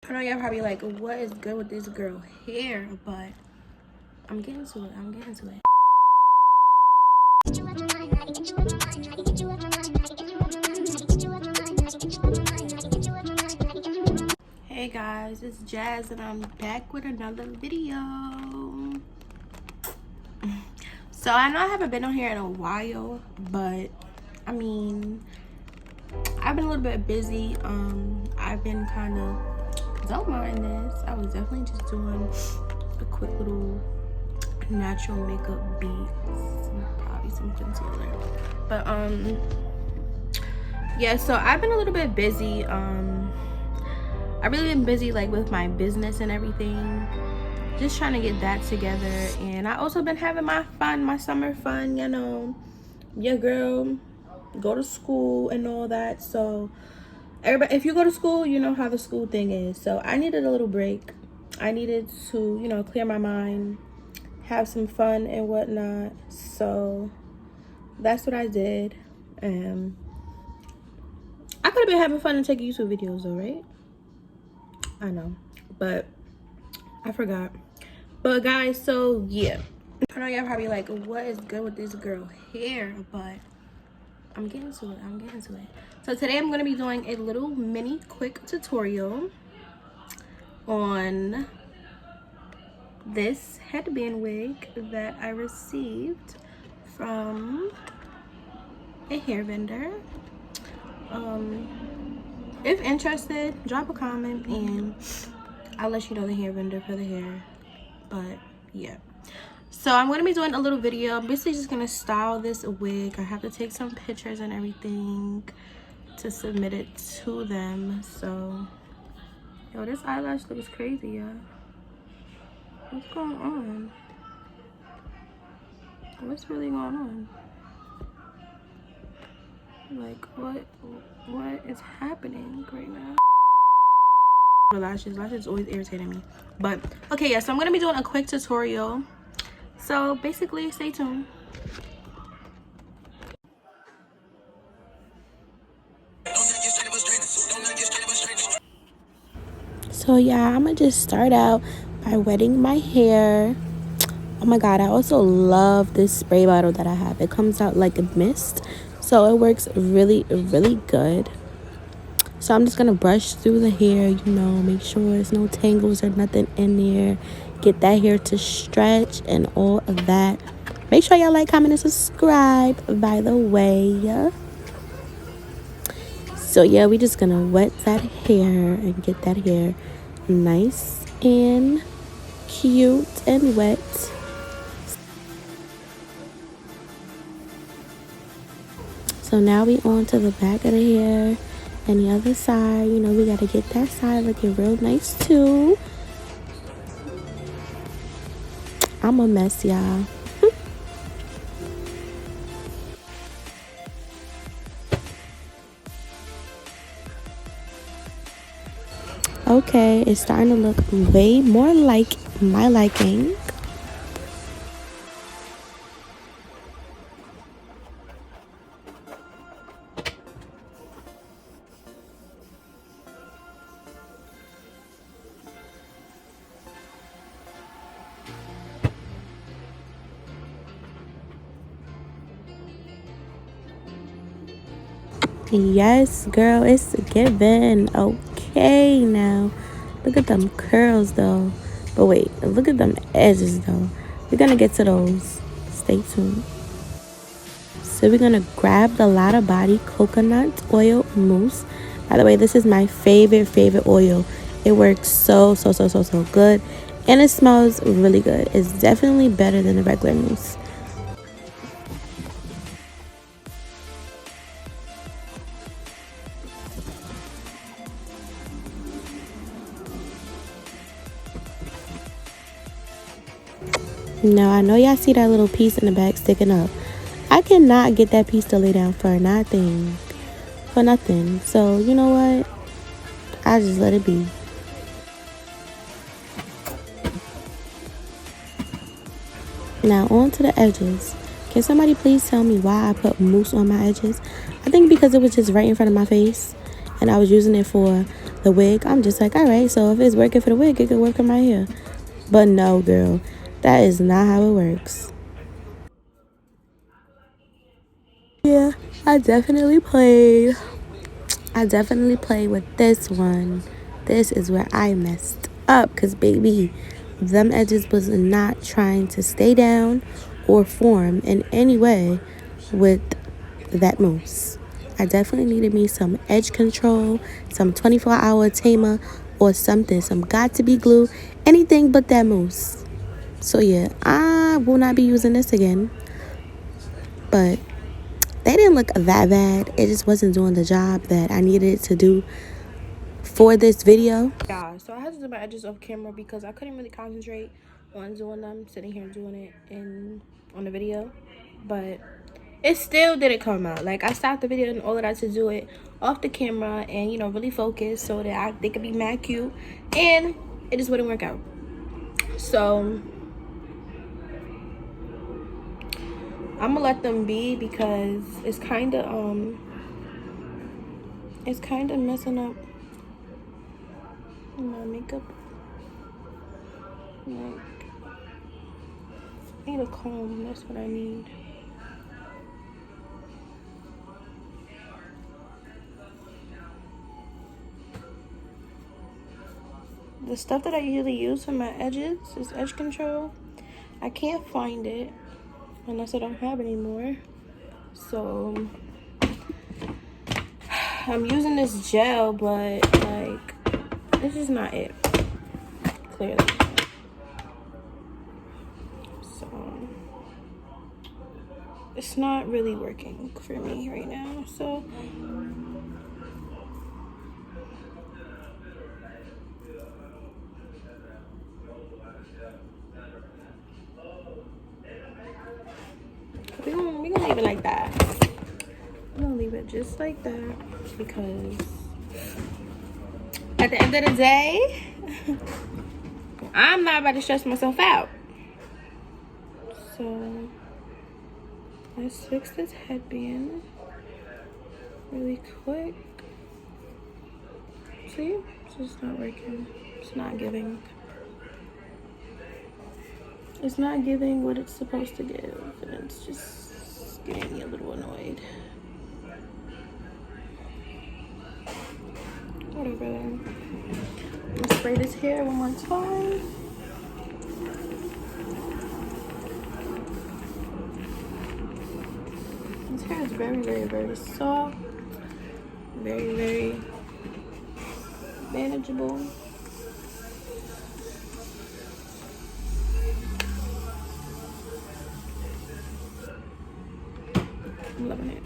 I know y'all probably like, what is good with this girl hair? But I'm getting to it. Hey guys, it's Jazz and I'm back with another video. So I know I haven't been on here in a while, but I mean, I've been a little bit busy. I've been kind of, don't mind this, I was definitely just doing a quick little natural makeup beats, probably some concealer, but yeah, so I've been a little bit busy. I've really been busy like with my business and everything, just trying to get that together. And I also been having my fun, my summer fun, you know, your girl go to school and all that. So everybody, if you go to school, you know how the school thing is. So I needed a little break. I needed to, you know, clear my mind, have some fun and whatnot. So that's what I did. I could have been having fun and taking YouTube videos though, right? I know, but I forgot. But guys, so yeah, I know y'all probably like, what is good with this girl hair? But I'm getting to it. So today I'm going to be doing a little mini quick tutorial on this headband wig that I received from a hair vendor. If interested, drop a comment and I'll let you know the hair vendor for the hair. But yeah, so I'm going to be doing a little video. I'm basically just going to style this wig. I have to take some pictures and everything to submit it to them. So yo, this eyelash looks crazy, y'all. What's going on? What's really going on? Like, what is happening right now? Lashes always irritating me. But okay, yeah, so I'm gonna be doing a quick tutorial, so basically stay tuned. So yeah, I'm gonna just start out by wetting my hair. Oh my god, I also love this spray bottle that I have. It comes out like a mist, so it works really good. So I'm just gonna brush through the hair, you know, make sure there's no tangles or nothing in there, get that hair to stretch and all of that. Make sure y'all like, comment, and subscribe, by the way. So yeah, we just gonna wet that hair and get that hair nice and cute and wet. So now we on to the back of the hair and the other side. You know, we gotta get that side looking real nice too. I'm a mess, y'all. Okay, it's starting to look way more like my liking. Yes, girl, it's given. Okay, now look at them curls though. But wait, look at them edges though. We're gonna get to those. Stay tuned. So we're gonna grab the Lotta Body coconut oil mousse. By the way, this is my favorite oil. It works so good, and it smells really good. It's definitely better than the regular mousse. Now I know y'all see that little piece in the back sticking up. I cannot get that piece to lay down for nothing. So you know what? I just let it be. Now on to the edges. Can somebody please tell me why I put mousse on my edges? I think because it was just right in front of my face and I was using it for the wig. I'm just like, all right, so if it's working for the wig, it could work on my hair. But no, girl, that is not how it works. Yeah, I definitely played. I definitely played with this one. This is where I messed up, because baby, them edges was not trying to stay down or form in any way with that mousse. I definitely needed me some edge control, some 24-hour tamer, or something, some got to be glue, anything but that mousse. So yeah, I will not be using this again. But they didn't look that bad. It just wasn't doing the job that I needed it to do for this video. Yeah, so I had to do my edges off camera because I couldn't really concentrate on doing them, sitting here doing it on the video. But it still didn't come out. Like, I stopped the video and all of that to do it off the camera and, you know, really focus so that they could be mad cute, and it just wouldn't work out. So I'm gonna let them be because it's kind of messing up my makeup. Like, I need a comb. That's what I need. The stuff that I usually use for my edges is edge control. I can't find it unless I don't have it anymore. So I'm using this gel, but like, this is not it, clearly. So it's not really working for me right now. So we're gonna leave it like that. I'm gonna leave it just like that because at the end of the day, I'm not about to stress myself out. So let's fix this headband really quick. See, it's just not working. It's not giving. It's not giving what it's supposed to give, and it's just getting me a little annoyed. Whatever. Let's spray this hair one more time. This hair is very, very, very soft. Very, very manageable. I'm loving it.